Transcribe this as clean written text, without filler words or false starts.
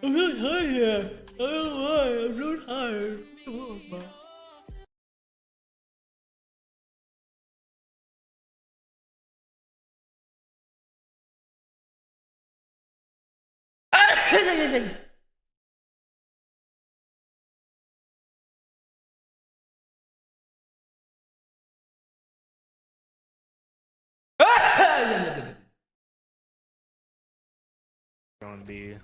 I'm so tired. I don't know why. I'm so tired. Come on, man. On B.